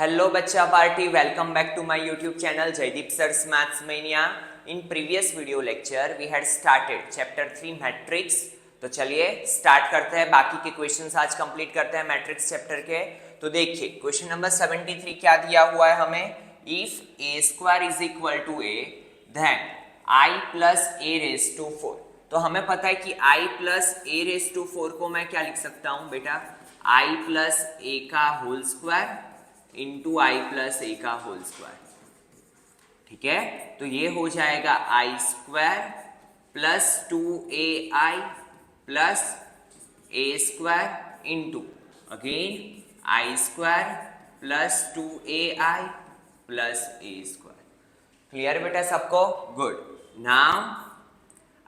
Hello बच्चा party, welcome back to my YouTube channel Jaideep sir's maths mania. In previous video lecture we had started chapter 3 matrix. तो चलिए start करते हैं, बाकी के क्वेश्चंस आज कंप्लीट करते हैं मैट्रिक्स चैप्टर के। तो देखिए क्वेश्चन नंबर 73 क्या दिया हुआ है हमें, if a square is equal to a then I plus A raise to 4। तो हमें पता है कि I plus A raise to 4 को मैं क्या लिख सकता हूं बेटा, आई प्लस ए का whole square into I plus A का होल स्क्वायर। ठीक है, तो ये हो जाएगा I square plus 2ai plus A square into again I square plus 2ai plus A square. Clear बेटा सबको? गुड। नाउ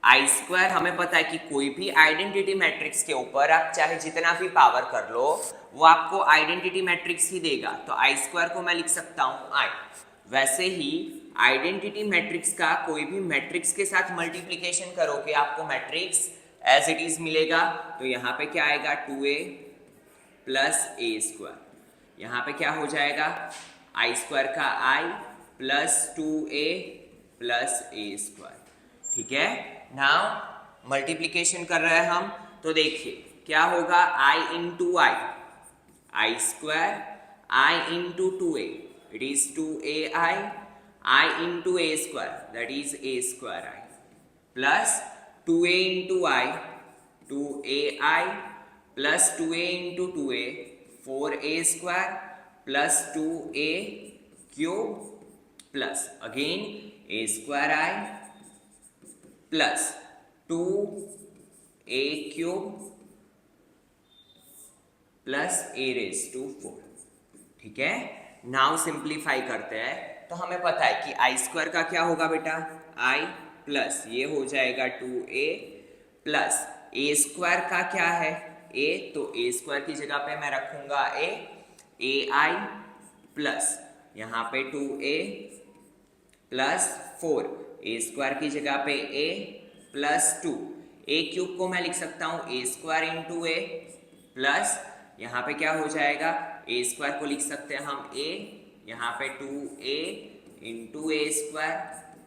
आई स्क्वायर हमें पता है कि कोई भी आइडेंटिटी मैट्रिक्स के ऊपर आप चाहे जितना भी पावर कर लो वो आपको आइडेंटिटी मैट्रिक्स ही देगा। तो आई स्क्वायर को मैं लिख सकता हूं आई। वैसे ही आइडेंटिटी मैट्रिक्स का कोई भी मैट्रिक्स के साथ मल्टीप्लिकेशन करोगे आपको मैट्रिक्स एज इट इज मिलेगा। तो यहाँ पे क्या आएगा 2a प्लस ए स्क्वायर। यहाँ पे क्या हो जाएगा आई स्क्वायर का आई plus 2a plus A square. ठीक है, नाउ मल्टीप्लिकेशन कर रहे हैं हम। तो देखिए क्या होगा, I into I, I square I into 2a it is 2ai, I into A square that is A square I plus 2a into I 2ai plus 2a into 2a 4a square plus 2a cube plus again A square I plus 2a cube plus A raise to 4। ठीक है, now simplify करते हैं। तो हमें पता है कि आई square का क्या होगा बेटा, आई प्लस ये हो जाएगा 2a प्लस ए स्क्वायर का क्या है a, तो ए स्क्वायर की जगह पे मैं रखूंगा ए आई प्लस यहाँ पे 2a प्लस 4 ए स्क्वायर की जगह पे a प्लस 2 ए क्यूब को मैं लिख सकता हूं ए स्क्वायर इंटू ए प्लस यहाँ पे क्या हो जाएगा ए स्क्वायर को लिख सकते हैं हम a, यहाँ पे 2a into A square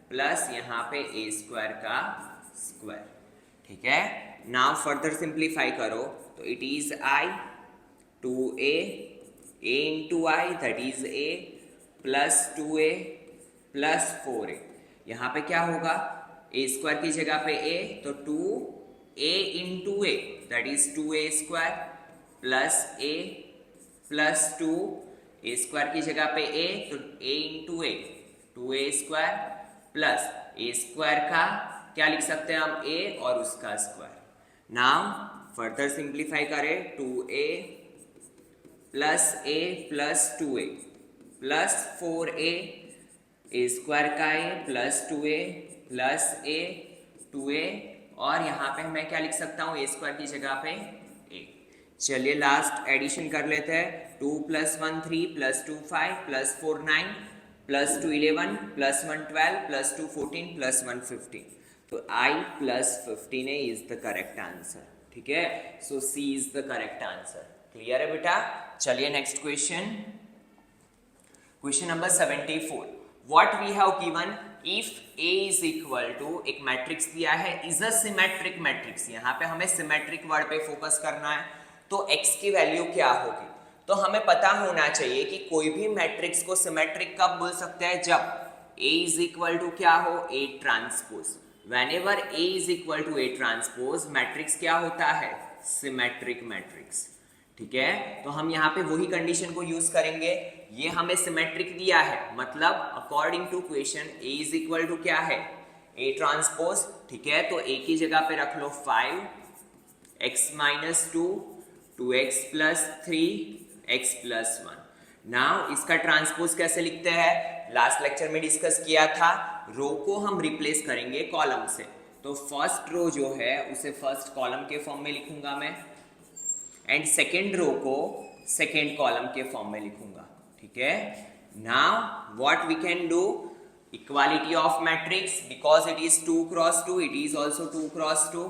plus यहाँ पे ए स्क्वायर का स्क्वायर। ठीक है, नाउ फर्दर सिंप्लीफाई करो तो it is I 2a a into I that is a plus 2a plus 4a। यहाँ पे क्या होगा ए स्क्वायर की जगह पे a तो 2a into A that is 2a square plus a plus 2 A square की जगह पे a तो a into A 2a square plus A square का क्या लिख सकते हैं हम a और उसका स्क्वायर। नाउ फर्दर सिंप्लीफाई करें 2a plus a plus 2a plus 4a A square का a plus 2a plus a 2a और यहाँ पे मैं क्या लिख सकता हूँ ए स्क्वायर की जगह पे a। चलिए लास्ट एडिशन कर लेते हैं। 2 plus 1 3 plus 2 5 plus 4 9 plus 2 11 plus 1 12 plus 2 14 plus 1 15। तो i plus 15 is the correct answer. ठीक है, सो c is the correct answer. Clear है बेटा? चलिए next question, question number 74। What we have given if A is equal to, एक matrix दिया है is a symmetric matrix। यहाँ पे हमें सिमेट्रिक वर्ड पे फोकस करना है। तो x की वैल्यू क्या होगी, तो हमें पता होना चाहिए कि कोई भी मैट्रिक्स को सिमेट्रिक कब बोल सकते हैं, जब A is equal to क्या हो, A transpose. whenever A is equal to A transpose matrix क्या होता है, सिमेट्रिक मैट्रिक्स। ठीक है, तो हम यहाँ पे वही कंडीशन को यूज करेंगे। ये हमें सिमेट्रिक दिया है, मतलब according to question A is equal to क्या है, A ट्रांसपोज। ठीक है, तो A की जगह पे रख लो 5x minus 2 2x plus 3 x plus 1। Now इसका ट्रांसपोज कैसे लिखते हैं, लास्ट लेक्चर में डिस्कस किया था। रो को हम रिप्लेस करेंगे कॉलम से। तो फर्स्ट रो जो है उसे फर्स्ट कॉलम के फॉर्म में लिखूंगा मैं एंड सेकेंड रो को सेकेंड कॉलम के फॉर्म में लिखूंगा। ठीक है, now what we can do, equality of matrix, because it is 2 cross 2 it is also 2 cross 2।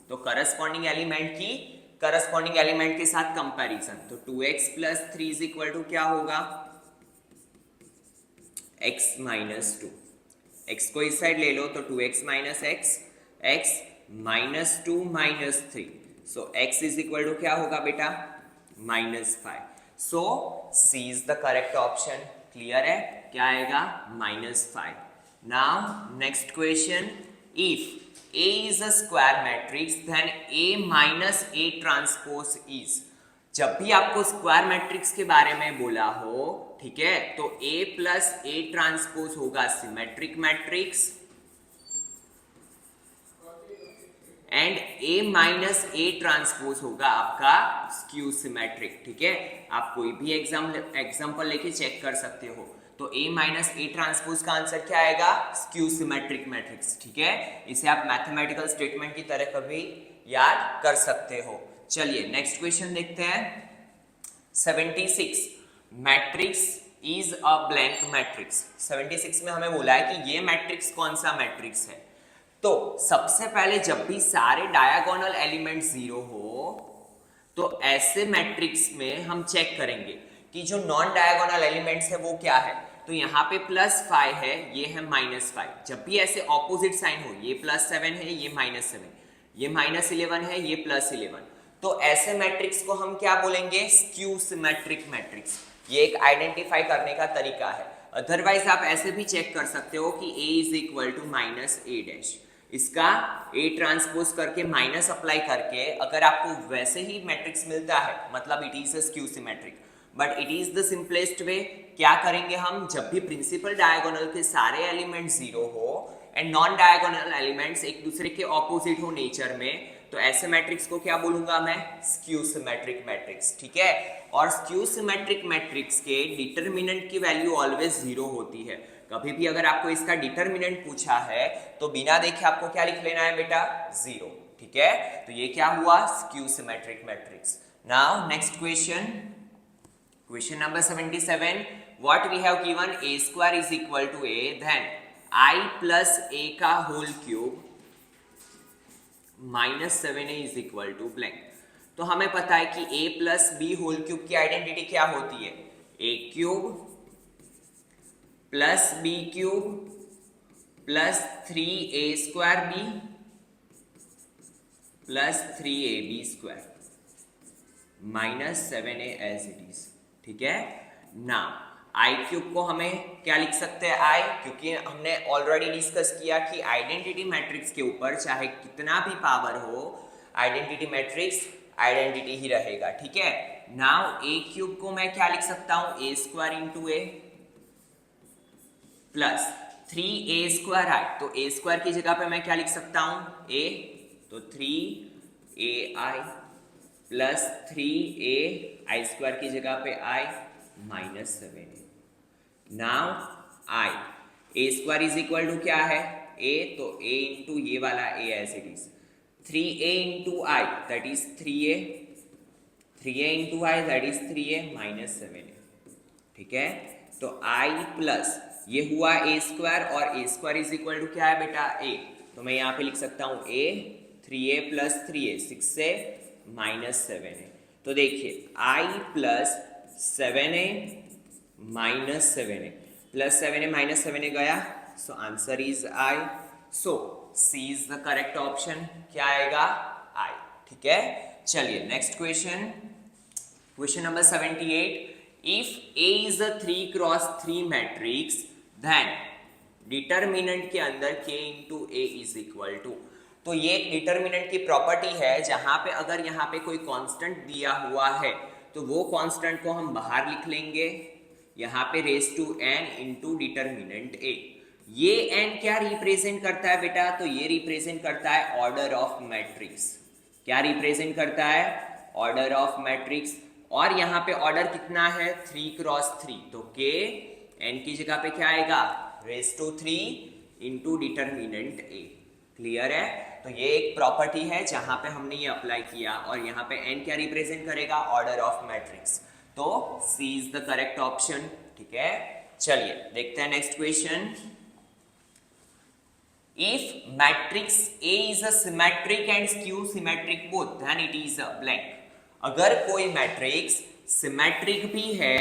तो करस्पॉन्डिंग एलिमेंट की करस्पॉन्डिंग एलिमेंट के साथ कंपैरिजन। तो 2x plus 3 is equal to क्या होगा x माइनस 2, x को इस साइड ले लो तो 2x minus x, x minus 2 minus 3, so x is equal to क्या होगा बेटा -5. So C is the correct option. Clear है, क्या आएगा -5. Now next question, if A is a square matrix then A minus A transpose is. जब भी आपको square matrix के बारे में बोला हो, ठीक है, तो A प्लस A ट्रांसपोज होगा symmetric matrix and A minus A transpose होगा आपका स्क्यू सिमेट्रिक. ठीक है, आप कोई भी एग्जाम्पल लेके चेक कर सकते हो. तो A माइनस A ट्रांसपोज का आंसर क्या आएगा, स्क्यू सिमेट्रिक मैट्रिक्स. ठीक है, इसे आप मैथमेटिकल स्टेटमेंट की तरह कभी याद कर सकते हो. चलिए नेक्स्ट क्वेश्चन देखते हैं. 76 matrix is a blank matrix. 76 में हमें बोला है कि ये मैट्रिक्स कौन सा मैट्रिक्स है. तो सबसे पहले जब भी सारे डायगोनल एलिमेंट 0 हो तो ऐसे मैट्रिक्स में हम चेक करेंगे कि जो नॉन डायगोनल एलिमेंट्स है वो क्या है. तो यहाँ पे +5 है, ये है -5. जब भी ऐसे ऑपोजिट साइन हो, ये +7 है, ये -7, ये -11 है, ये +11, तो ऐसे मैट्रिक्स को हम क्या बोलेंगे, स्क्यू सिमेट्रिक मैट्रिक्स. ये एक आइडेंटिफाई करने का तरीका है. अदरवाइज आप ऐसे भी चेक कर सकते हो कि A is equal to -A'. इसका A ट्रांसपोज करके माइनस अप्लाई करके अगर आपको वैसे ही मैट्रिक्स मिलता है, मतलब it is a skew symmetric. But it is the simplest way. क्या करेंगे हम, जब भी प्रिंसिपल डायगोनल के सारे एलिमेंट 0 हो एंड नॉन डायगोनल एलिमेंट्स एक दूसरे के ऑपोजिट हो नेचर में, तो ऐसे मैट्रिक्स को क्या बोलूंगा मैं, स्क्यू सिमेट्रिक मैट्रिक्स. ठीक है, और स्क्यू सिमेट्रिक मैट्रिक्स के डिटरमिनेंट की वैल्यू ऑलवेज 0 होती है. कभी भी अगर आपको इसका डिटरमिनेंट पूछा है तो बिना देखे आपको क्या लिख लेना है बेटा, 0. ठीक है, तो ये क्या हुआ, skew symmetric matrix. Now next question, question number 77. What we have given a square is equal to a, then I plus a का whole cube -7a is equal to blank. तो हमें पता है कि a plus b whole cube की identity क्या होती है, a cube plus b cube plus 3a square b plus 3ab square -7a as it is. ठीक है, ना आई क्यूब को हमें क्या लिख सकते हैं, आई, क्योंकि हमने ऑलरेडी डिस्कस किया कि आइडेंटिटी मैट्रिक्स के ऊपर चाहे कितना भी पावर हो, आइडेंटिटी मैट्रिक्स आइडेंटिटी ही रहेगा. ठीक है, नाउ ए क्यूब को मैं क्या लिख सकता हूं, ए स्क्वायर इंटू ए प्लस 3a स्क्वायर आई. तो ए स्क्वायर की जगह पे मैं क्या लिख सकता हूं, a, तो 3ai प्लस 3a आई स्क्वायर की जगह पे i -7a. Now i, a square is equal to क्या है, a, तो a इंटू ये वाला a as it is, 3a into i that is 3a, 3a into i that is 3a -7a. ठीक है, तो i प्लस ये हुआ a स्क्वायर और a square is equal to क्या है बेटा, a. तो मैं यहाँ पे लिख सकता हूँ a, 3a प्लस 3a 6 से -7a. तो देखिए i plus 7a -7a plus 7a -7a गया, सो answer is i. So C is the correct option. क्या आएगा, i. ठीक है, चलिए next question, question number 78. If A is a 3x3 matrix then determinant के अंदर K into A is equal to. तो ये एक डिटरमिनेंट की प्रॉपर्टी है जहां पे अगर यहाँ पे कोई कांस्टेंट दिया हुआ है तो वो कांस्टेंट को हम बाहर लिख लेंगे, यहाँ पे raise to n into determinant A. ये n क्या रिप्रेजेंट करता है बेटा, तो ये रिप्रेजेंट करता है ऑर्डर ऑफ मैट्रिक्स. क्या रिप्रेजेंट करता है, ऑर्डर ऑफ मैट्रिक्स. और यहाँ पे ऑर्डर कितना है, 3x3, तो k n की जगह पे क्या आएगा, raise to 3 into determinant A. Clear है, तो ये एक प्रॉपर्टी है जहां पे हमने ये अप्लाई किया और यहाँ पे n क्या रिप्रेजेंट करेगा, ऑर्डर ऑफ मैट्रिक्स. तो C is the correct option. ठीक है, चलिए देखते हैं next question. If matrix A is a symmetric and skew symmetric both then it is a blank. अगर कोई मैट्रिक्स सिमेट्रिक भी है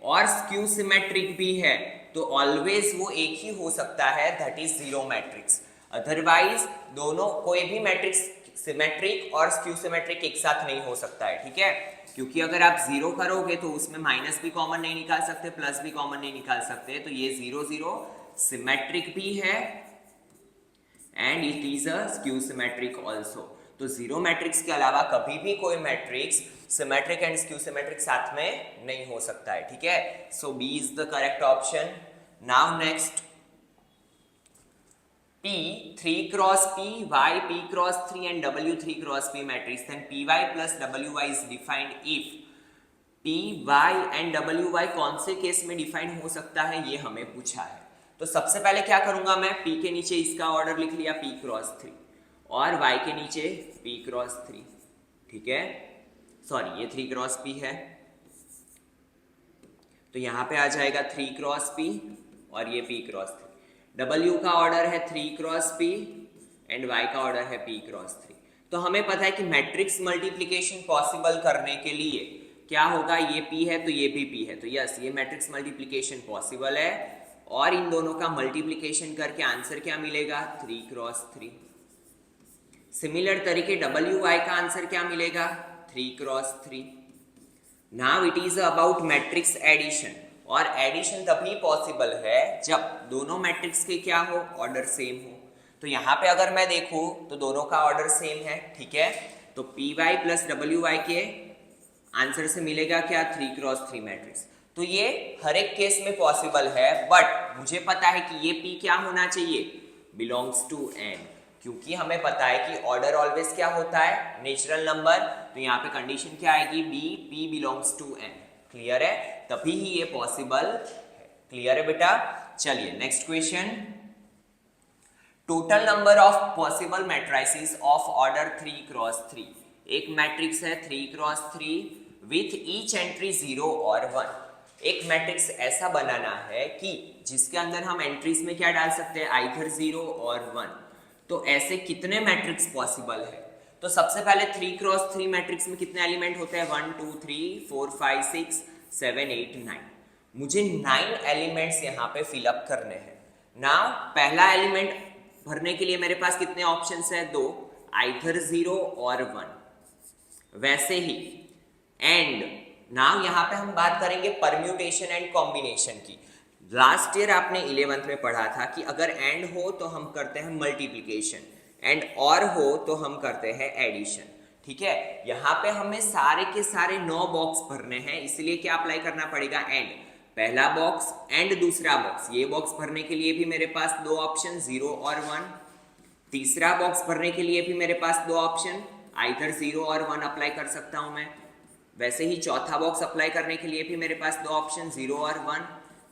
और स्क्यू सिमेट्रिक भी है तो ऑलवेज वो एक ही हो सकता है, that is zero matrix. Otherwise दोनों कोई भी मैट्रिक्स सिमेट्रिक और स्क्यू सिमेट्रिक एक साथ नहीं हो सकता है, ठीक है। क्योंकि अगर आप जीरो करोगे तो उसमें माइनस भी कॉमन नहीं निकाल सकते, प्लस भी कॉमन नहीं निकाल सकते, तो ये जीरो जीरो सिमेट्रिक भी है and it is a skew symmetric also. तो जीरो मैट्रिक्स के अलावा कभी भी कोई matrix symmetric and skew symmetric साथ में नहीं हो सकता है, ठीक है। So B is the correct option. Now next, P 3 cross P, Y P cross 3 and W 3 cross P matrix, then PY plus WY is defined if P, Y and WY कौन से केस में define हो सकता है, ये हमें पूछा है। तो सबसे पहले क्या करूंगा मैं, P के नीचे इसका ऑर्डर लिख लिया P क्रॉस 3 और Y के नीचे P क्रॉस 3, ठीक है। सॉरी ये 3 क्रॉस P है तो यहां पे आ जाएगा 3 क्रॉस P और ये P क्रॉस 3। W का ऑर्डर है 3 क्रॉस P एंड Y का ऑर्डर है P क्रॉस 3। तो हमें पता है कि मैट्रिक्स मल्टीप्लिकेशन पॉसिबल करने के लिए क्या होगा, ये P है तो ये भी P है, तो यस ये मैट्रिक्स मल्टीप्लिकेशन पॉसिबल है। और इन दोनों का मल्टीप्लिकेशन करके आंसर क्या मिलेगा, 3 क्रॉस 3। सिमिलर तरीके WY का आंसर क्या मिलेगा, 3 cross 3। Now it is about matrix addition, और एडिशन तभी पॉसिबल है जब दोनों मैट्रिक्स के क्या हो, ऑर्डर सेम हो। तो यहाँ पे अगर मैं देखूं तो दोनों का ऑर्डर सेम है, ठीक है। तो PY प्लस WY के आंसर से मिलेगा क्या, 3 क्रॉस 3 मैट्रिक्स। तो ये हर एक केस में पॉसिबल है, बट मुझे पता है कि ये P क्या होना चाहिए, बिलोंग्स टू N, क्योंकि हमें पता है कि ऑर्डर ऑलवेज क्या होता है, नेचुरल नंबर। तो यहाँ पे कंडीशन क्या आएगी, P belongs to N। Clear है, तभी ही ये पॉसिबल है। क्लियर है बेटा। चलिए next question, total number of possible matrices of order 3 cross 3। एक मैट्रिक्स है 3 क्रॉस 3 विथ ईच एंट्री 0 और 1। एक मैट्रिक्स ऐसा बनाना है कि जिसके अंदर हम एंट्रीज में क्या डाल सकते हैं, आइदर 0 और 1। तो ऐसे कितने मैट्रिक्स पॉसिबल है, तो सबसे पहले 3 क्रॉस 3 मैट्रिक्स में कितने एलिमेंट होते हैं, 1 2 3 4 5 6 7 8 9। मुझे 9 एलिमेंट्स यहाँ पे फिलअप करने हैं। नाउ पहला एलिमेंट भरने के लिए मेरे पास कितने ऑप्शंस है, 2, आइदर 0 और 1। वैसे ही एंड नाउ यहाँ पे हम बात करेंगे परम्यूटेशन एंड कॉम्बिनेशन की। लास्ट ईयर आपने 11th में पढ़ा था कि अगर एंड हो तो हम करते हैं मल्टीप्लिकेशन, एंड और हो तो हम करते हैं एडिशन, ठीक है। यहाँ पे हमें सारे के सारे 9 बॉक्स भरने हैं, इसलिए क्या अप्लाई करना पड़ेगा, एंड। पहला बॉक्स एंड दूसरा बॉक्स, ये बॉक्स भरने के लिए भी मेरे पास 2 ऑप्शन 0 और 1। तीसरा बॉक्स भरने के लिए भी मेरे पास 2 ऑप्शन, आइदर 0 और 1 अप्लाई कर सकता हूं मैं। वैसे ही चौथा बॉक्स अप्लाई करने के लिए भी मेरे पास 2 ऑप्शन 0 और 1।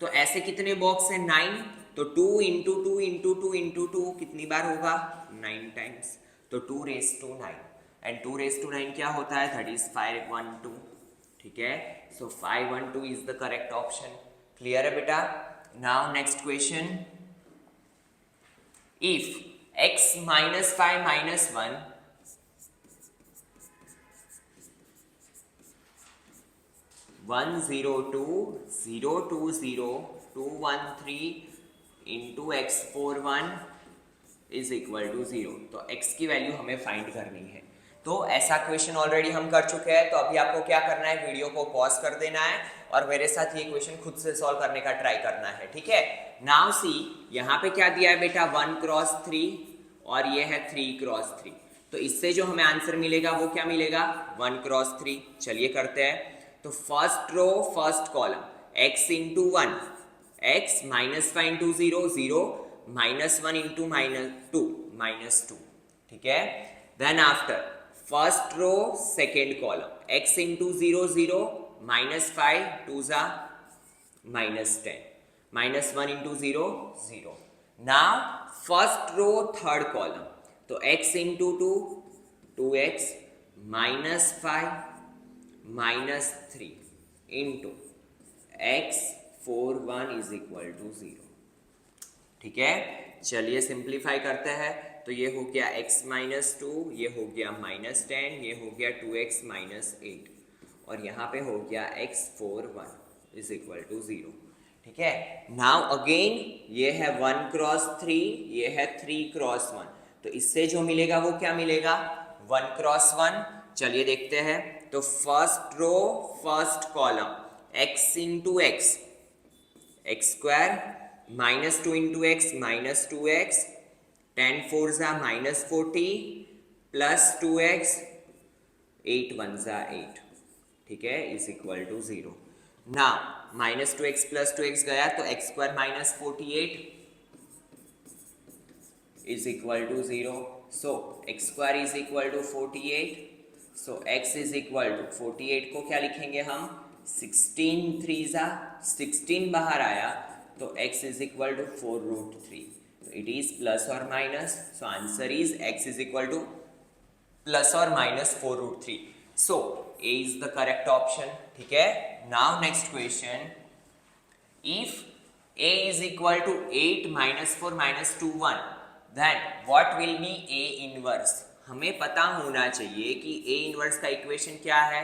तो ऐसे कितने बॉक्स हैं, 9। तो 2 इंटू 2 इंटू 2 इंटू 2 कितनी बार होगा, 9 टाइम्स। तो 2 raise to 9 and 2 raise to 9 क्या होता है, दैट इज 512, ठीक है। So 512 is the correct option. Clear है बेटा। Now next question, if x minus 5 minus 1 1 0 2 0 2 0 2 1 3 into x 4 1 is equal to 0। तो x की वैल्यू हमें फाइंड करनी है। तो ऐसा क्वेश्चन ऑलरेडी हम कर चुके हैं, तो अभी आपको क्या करना है, वीडियो को पॉज कर देना है और मेरे साथ ये क्वेश्चन खुद से सॉल्व करने का ट्राई करना है, ठीक है। नाउ सी, यहाँ पे क्या दिया है बेटा, 1 क्रॉस 3 और ये है 3 क्रॉस 3। तो इससे जो हमें आंसर मिलेगा वो क्या मिलेगा, 1 क्रॉस 3। चलिए करते हैं। तो first row first column x into 1, x minus 5 into 0 0 minus 1 into -2 -2, ठीक है। Then after first row second column x into 0 0 minus 5 2 ज़ा -10 minus 1 into 0 0। Now first row third column, तो x into 2 2x minus 5 minus 3 into x 4 1 is equal to 0, ठीक है। चलिए simplify करते हैं। तो ये हो गया x माइनस 2, ये हो गया माइनस 10, ये हो गया 2x माइनस 8 और यहाँ पे हो गया x 4 1। Is equal to 0। ठीक है, नाउ अगेन ये है 1 क्रॉस 3, ये है 3 क्रॉस 1, तो इससे जो मिलेगा वो क्या मिलेगा 1 क्रॉस 1। चलिए देखते हैं, तो first row first column x into x, x square, -2 into x -2x, 10 4 ज़ा -40 प्लस 2x, 8 1 ज़ा 8। ठीक है, इज इक्वल टू 0। ना -2x प्लस 2x गया तो x square -48 is equal to 0। So x square is equal to 48। So x is equal to 48 को क्या लिखेंगे हम 16 3 ज़ा 16 बाहर आया तो x इज इक्वल टू 4√3, तो इट इज प्लस और minus. So answer is x is equal to plus और minus 4√3। So A is the correct option। ठीक है, now next question, if A is equal to 8 minus 4 minus 2 1, then what will be A inverse? हमें पता होना चाहिए कि A inverse का equation क्या है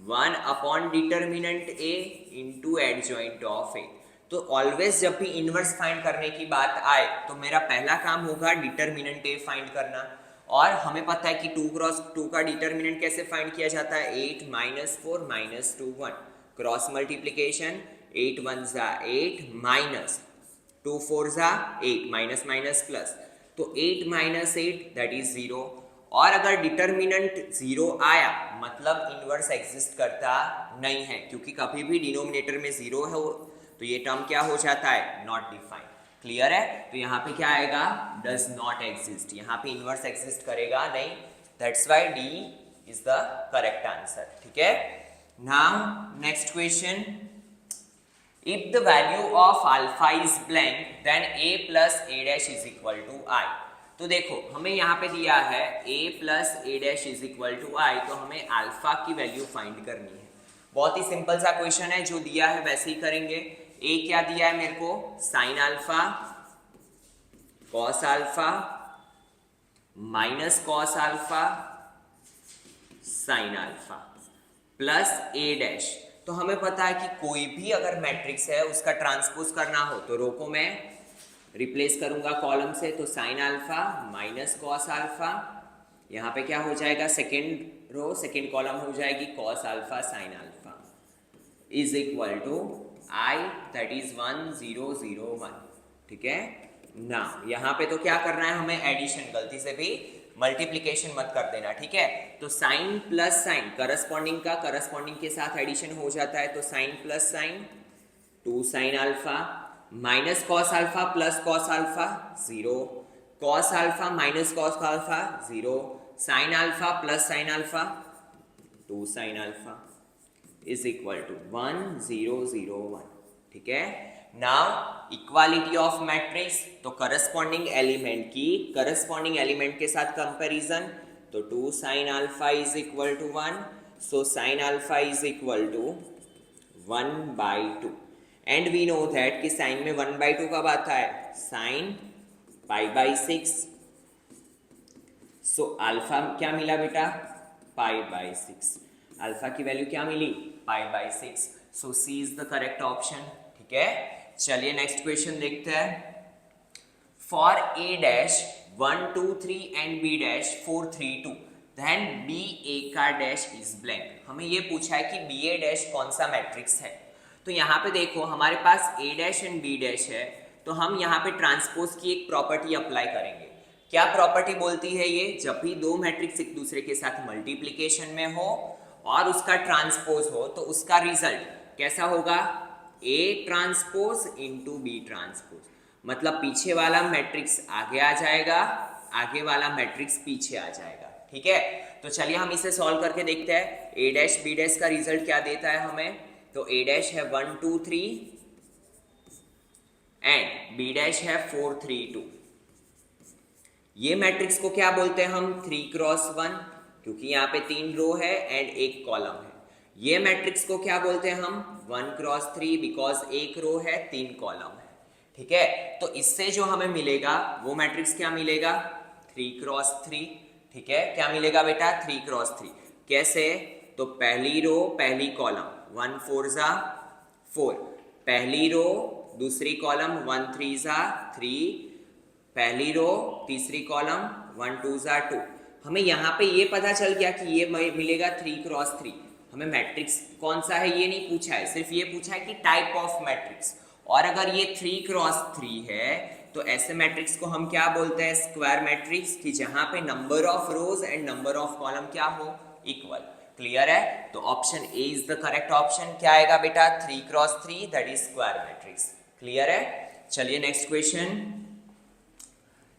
1 upon determinant A into adjoint of A। तो ऑलवेज जब भी इनवर्स फाइंड करने की बात आए तो मेरा पहला काम होगा डिटर्मिनेंट A फाइंड करना, और हमें पता है कि 2 क्रॉस 2 का डिटर्मिनेंट कैसे फाइंड किया जाता है 8 -4 -2 1, क्रॉस मल्टीप्लिकेशन 8 1 ज़ा 8 माइनस 2 4 ज़ा 8 माइनस माइनस प्लस, तो 8 माइनस 8 दैट इज 0। और अगर डिटर्मिनेंट 0 आया मतलब इनवर्स एग्जिस्ट करता नहीं है, क्योंकि कभी भी डिनोमिनेटर में 0 है तो ये टर्म क्या हो जाता है नॉट डिफाइंड। क्लियर है, तो यहाँ पे क्या आएगा डज नॉट एग्जिस्ट, यहाँ पे इनवर्स एग्जिस्ट करेगा नहीं, that's why D is the correct answer. ठीक है, now next question, if the value of alpha is blank then a plus a dash is equal to i। तो देखो हमें यहाँ पे दिया है a plus a dash is equal to i, तो हमें अल्फा की वैल्यू फाइंड करनी है। बहुत ही सिंपल सा क्वेश्चन है, जो दिया है वैसे ही करेंगे। a क्या दिया है मेरे को sine alpha, cos alpha, minus cos alpha, sine alpha plus a dash. तो हमें पता है कि कोई भी अगर मैट्रिक्स है उसका ट्रांसपोज करना हो तो रो को मैं रिप्लेस करूंगा कॉलम से, तो sign alpha minus cos alpha, यहाँ पे क्या हो जाएगा सेकेंड रो सेकेंड कॉलम हो जाएगी cos alpha sine alpha is equal to i that is 1 0 0 1। ठीक है ना, यहाँ पे तो क्या करना है हमें एडिशन, गलती से भी मल्टीप्लिकेशन मत कर देना। ठीक है, तो साइन प्लस साइन करस्पॉन्डिंग का करस्पॉन्डिंग के साथ एडिशन हो जाता है, तो sine plus sine 2 sine alpha minus cos alpha plus cos alpha 0, cos alpha minus cos alpha 0, sine alpha plus sine alpha 2 sine alpha is equal to 1 0 0 1। ठीक है, now equality of matrix, तो corresponding element की corresponding element के साथ comparison, तो 2 sine alpha is equal to 1, so sine alpha is equal to 1/2, and we know that कि sine में 1/2 कब आता है साइन π/6। सो अल्फा क्या मिला बेटा π/6, अल्फा की वैल्यू क्या मिली π/6, so C is the correct option. ठीक है, चलिए नेक्स्ट क्वेश्चन देखते हैं, for a dash 1 2 3 and b dash 4 3 2 then b a का डैश इज ब्लैंक। हमें ये पूछा है कि b a डैश कौन सा मैट्रिक्स है, तो यहाँ पे देखो हमारे पास a dash and b dash है, तो हम यहाँ पे ट्रांसपोज की एक प्रॉपर्टी अप्लाई करेंगे। क्या प्रॉपर्टी बोलती है ये, जब भी दो मैट्रिक्स एक दूसरे के साथ मल्टीप्लीकेशन में हो और उसका ट्रांसपोज हो तो उसका रिजल्ट कैसा होगा A transpose into B transpose, मतलब पीछे वाला मैट्रिक्स आगे आ जाएगा, आगे वाला मैट्रिक्स पीछे आ जाएगा। ठीक है, तो चलिए हम इसे सॉल्व करके देखते हैं A डैश B डैश का रिजल्ट क्या देता है हमें, तो A डैश है 1 2 3 एंड B डैश है 4 3 2। ये मैट्रिक्स को क्या बोलते हैं हम 3 क्रॉस 1, क्योंकि यहाँ पे 3 रो है एंड एक कॉलम है। ये मैट्रिक्स को क्या बोलते हैं हम 1 क्रॉस 3, बिकॉज एक रो है 3 कॉलम है। ठीक है, तो इससे जो हमें मिलेगा वो मैट्रिक्स क्या मिलेगा 3 क्रॉस 3। ठीक है, क्या मिलेगा बेटा 3 क्रॉस 3, कैसे, तो पहली रो पहली कॉलम 1 4 ज़ा 4, पहली रो दूसरी कॉलम 1 3 जा 3, पहली रो तीसरी कॉलम 1 2 जा 2। हमें यहाँ पे ये पता चल गया कि ये मिलेगा 3 क्रॉस 3। हमें मैट्रिक्स कौन सा है ये नहीं पूछा है, सिर्फ ये पूछा है कि टाइप ऑफ मैट्रिक्स। और अगर ये 3 क्रॉस 3 है तो ऐसे मैट्रिक्स को हम क्या बोलते हैं, स्क्वायर मैट्रिक्स, कि जहां पे number of rows and number of column क्या हो, इक्वल। क्लियर है? तो option A is the correct option. क्या आएगा बेटा, 3 cross 3, that is square matrix. Clear है? चलिए next question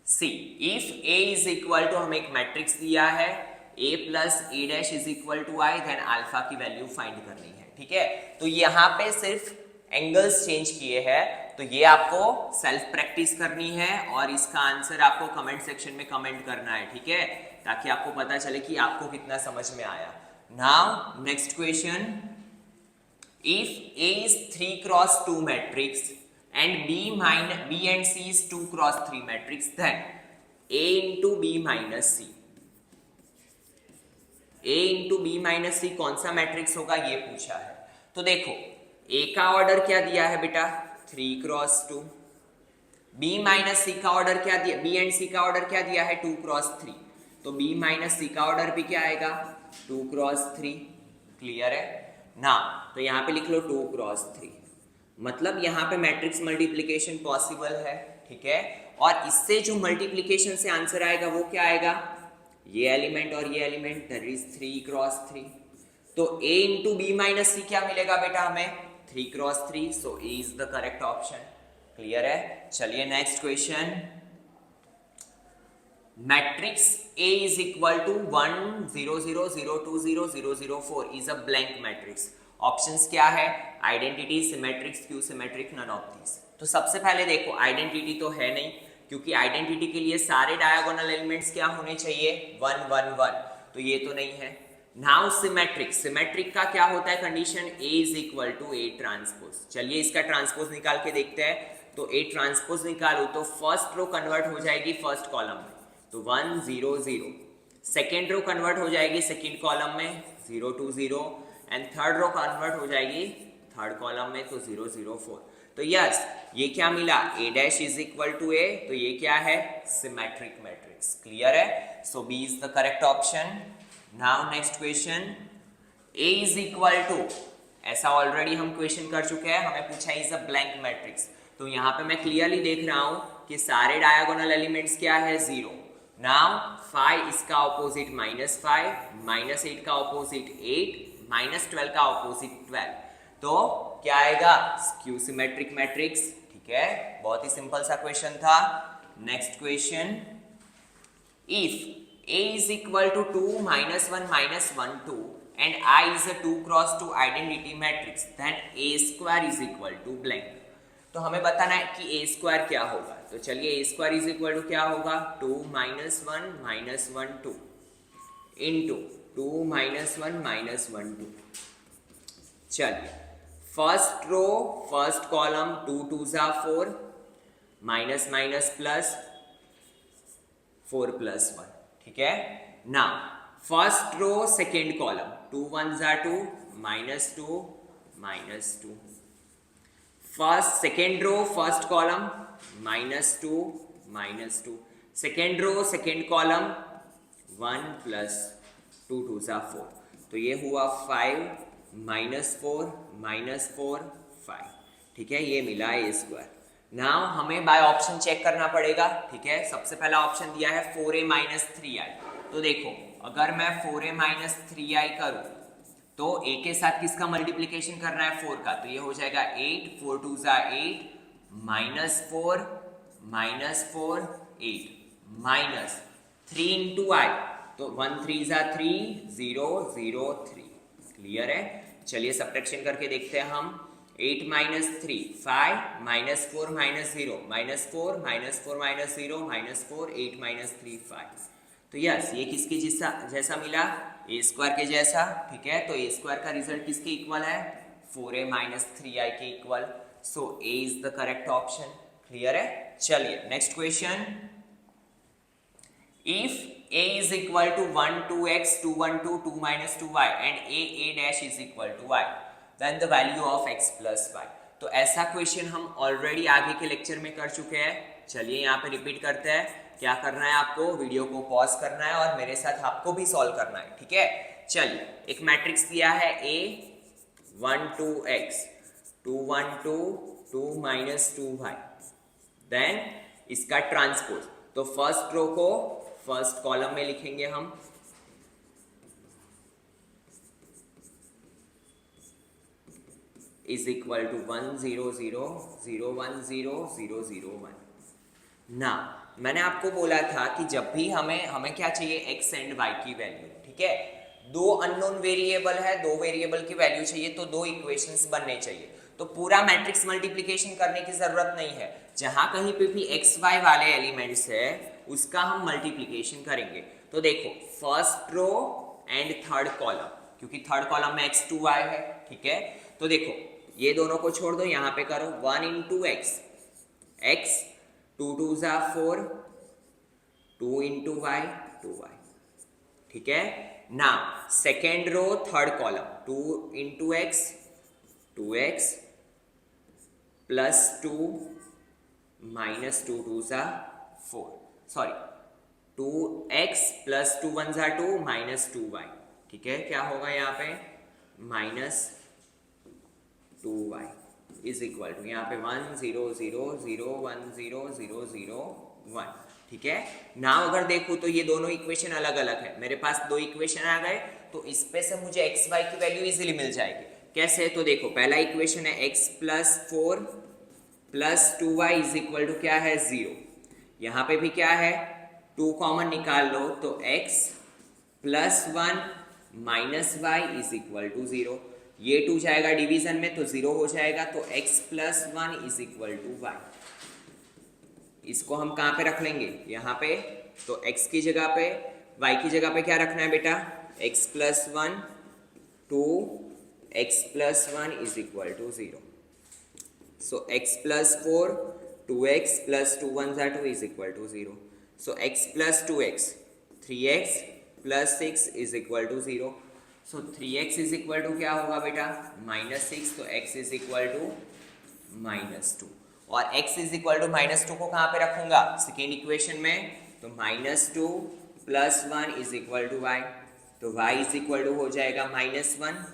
C. If A is equal to, हमें एक मैट्रिक्स दिया है a plus A dash is equal to I, then alpha की वैल्यू फाइंड करनी है। ठीक है, तो यहाँ पे सिर्फ एंगल्स चेंज किए हैं, तो ये आपको सेल्फ प्रैक्टिस करनी है और इसका आंसर आपको कमेंट सेक्शन में कमेंट करना है। ठीक है, ताकि आपको पता चले कि आपको कितना समझ में आया। Now next question, if A is 3 cross 2 matrix and B and C is 2 cross 3 matrix, then A into B minus C, A into B minus C कौन सा मैट्रिक्स होगा ये पूछा है। तो देखो A का ऑर्डर क्या दिया है बेटा, 3 क्रॉस 2, B माइनस सी का ऑर्डर क्या दिया, B एंड C का ऑर्डर क्या दिया है, 2 क्रॉस 3, तो B माइनस C का ऑर्डर भी क्या आएगा, 2 क्रॉस 3। क्लियर है ना? तो यहाँ पे लिख लो 2 क्रॉस 3, मतलब यहाँ पे मैट्रिक्स मल्टीप्लिकेशन पॉसिबल है। ठीक है, और इससे जो मल्टीप्लिकेशन से आंसर आएगा वो क्या आएगा, ये एलिमेंट और ये एलिमेंट, दैट इज 3 क्रॉस 3। तो A इंटू बी माइनस सी क्या मिलेगा बेटा हमें, 3 cross 3, so A is the correct option. Clear है? चलिए next question, matrix A is equal to 1 0 0 0 2 0 0 0 4 is a blank matrix। Options क्या है, identity, symmetric, skew symmetric, none of these. तो सबसे पहले देखो आइडेंटिटी तो है नहीं, क्योंकि आइडेंटिटी के लिए सारे डायगोनल एलिमेंट्स क्या होने चाहिए, 1 1 1, तो ये तो नहीं है। नाउ सिमेट्रिक, सिमेट्रिक का क्या होता है condition, A is equal to A transpose. चलिए इसका ट्रांसपोज निकाल के देखते हैं। तो A ट्रांसपोज निकालो तो फर्स्ट रो कन्वर्ट हो जाएगी फर्स्ट कॉलम में, तो 1 0 0, सेकेंड रो कन्वर्ट हो जाएगी सेकेंड कॉलम में 0 2 0, एंड थर्ड रो कन्वर्ट हो जाएगी थर्ड कॉलम में, तो 0 0 4। तो यस, ये क्या मिला, A dash is equal to A, तो ये क्या है, सिमेट्रिक मैट्रिक्स। क्लियर है? So B is the correct option. Now next question, A is equal to, ऐसा ऑलरेडी हम क्वेश्चन कर चुके हैं, हमें पूछा इज अ ब्लैंक मैट्रिक्स। तो यहाँ पे मैं क्लियरली देख रहा हूं कि सारे डायगोनल एलिमेंट्स क्या है, 0। नाउ 5 इसका ऑपोजिट -5, -8 का ऑपोजिट 8, -12 का ऑपोजिट 12, तो क्या आएगा, स्क्यू सिमेट्रिक मैट्रिक्स। ठीक है, बहुत ही सिंपल सा क्वेश्चन था। Next question, if A is equal to 2 -1 -1 2 and I is a 2 cross 2 identity matrix, then A square is equal to blank। तो हमें बताना है कि A square क्या होगा। तो चलिए A square is equal to क्या होगा, 2 -1 -1 2 into 2 -1 -1 2। चलिए फर्स्ट रो फर्स्ट कॉलम 2 2 जा 4, माइनस माइनस प्लस 4 + 1। ठीक है, now first row second column 2 1 जा 2, -2 -2, first second row first column -2 -2, second row second column 1 + 2 2 जा 4, तो ये हुआ 5 -4 -4 5। ठीक है, ये मिला A स्क्वायर। नाउ हमें बाय ऑप्शन चेक करना पड़ेगा। ठीक है, सबसे पहला ऑप्शन दिया है 4A - 3i। तो देखो अगर मैं 4A - 3i करूं तो A के साथ किसका मल्टीप्लिकेशन करना है, 4 का, तो ये हो जाएगा 8 4 2 जा 8, -4 -4 8 -3 × i, तो 1 3 जा 3 0 0 3। क्लियर है? चलिए सब्ट्रैक्शन करके देखते हैं हम। 8 - 3 5 -4 - 0 -4 -4 - 0 -4 8 - 3 5। तो यस, ये किसके जैसा मिला, A स्क्वायर के जैसा। ठीक है, तो A स्क्वायर का रिजल्ट किसके इक्वल है, 4A - 3i के equal. So A is the correct option. Clear है? चलिए next question, if A is equal to 1 2x 2 1 2 2 - 2y and A dash is equal to y, then the value of x plus y. तो ऐसा question हम already आगे के lecture में कर चुके हैं। चलिए यहाँ पे रिपीट करते हैं। क्या करना है आपको, वीडियो को पॉज करना है और मेरे साथ आपको भी सॉल्व करना है, ठीक है। चलिए, एक मैट्रिक्स दिया है a 1 2 x 2 1 2 2 minus 2 y, then इसका ट्रांसपोज। तो फर्स्ट रो को फर्स्ट कॉलम में लिखेंगे हम, इज इक्वल टू 1 0 0 0 1 0 0 0 1 ना। मैंने आपको बोला था कि जब भी हमें क्या चाहिए, x एंड y की वैल्यू, ठीक है। दो अननोन वेरिएबल है, दो वेरिएबल की वैल्यू चाहिए, तो दो इक्वेशंस बनने चाहिए। तो पूरा मैट्रिक्स मल्टीप्लिकेशन करने की जरूरत नहीं है, जहां कहीं पे भी x y वाले एलिमेंट्स है उसका हम मल्टीप्लिकेशन करेंगे। तो देखो, first row and third column, क्योंकि थर्ड कॉलम में x 2y है, ठीक है। तो देखो, ये दोनों को छोड़ दो, यहां पे करो 1 इंटू x, x 2 2 जा 4, 2 इंटू y 2y, ठीक है ना। Second row third column 2 into x 2x plus 2 minus 2 2 जा 4, सॉरी 2x प्लस 2 1 जा 2 माइनस 2y, ठीक है। क्या होगा यहाँ पे, minus 2y is equal to यहाँ पे 1 0 0 0 1 0 0 0 1, ठीक है ना। अगर देखो तो ये दोनों इक्वेशन अलग अलग है, मेरे पास दो इक्वेशन आ गए, तो इस पे से मुझे x y की वैल्यू इजीली मिल जाएगी। कैसे, तो देखो, पहला इक्वेशन है x plus 4 plus 2y is equal to क्या है 0। यहाँ पे भी क्या है, 2 कॉमन निकाल लो, तो x plus 1 minus y is equal to 0। ये 2 जाएगा डिवीजन में तो 0 हो जाएगा, तो x plus 1 is equal to y। इसको हम कहाँ पे रख लेंगे, यहाँ पे। तो x की जगह पे, y की जगह पे क्या रखना है बेटा, x plus 1 2 x plus 1 is equal to 0। So x plus 4 2x plus 2 1 जा 2 is equal to 0। So x plus 2x 3x plus 6 is equal to 0। So 3x is equal to क्या होगा बेटा, माइनस 6, तो x is equal to minus 2। और x is equal to minus 2 को कहाँ पे रखूंगा, सेकेंड इक्वेशन में। तो minus 2 plus 1 is equal to y, तो y इज इक्वल टू हो जाएगा माइनस 1,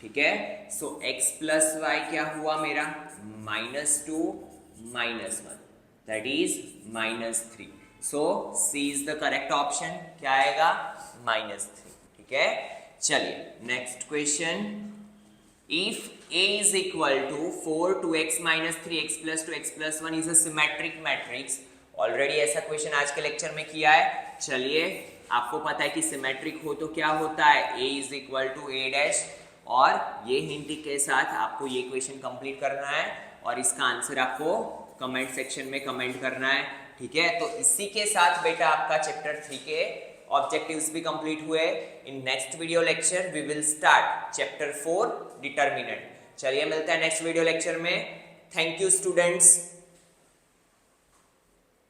ठीक है। सो x प्लस y क्या हुआ मेरा, minus 2 minus 1, that is minus 3। So C is the correct option, क्या आएगा, माइनस 3, ठीक है। चलिए next question, if A is equal to 4 2x minus 3x plus 2x plus 1 is a symmetric matrix। Already ऐसा question आज के lecture में किया है। चलिए, आपको पता है कि सिमेट्रिक हो तो क्या होता है, A is equal to A dash, और ये हिंट के साथ आपको ये क्वेश्चन कंप्लीट करना है और इसका आंसर आपको कमेंट सेक्शन में कमेंट करना है, ठीक है। तो इसी के साथ बेटा आपका चैप्टर 3 के ऑब्जेक्टिव्स भी कंप्लीट हुए। In next video lecture we will start chapter 4 determinant. चलिए मिलते हैं नेक्स्ट वीडियो लेक्चर में। Thank you students.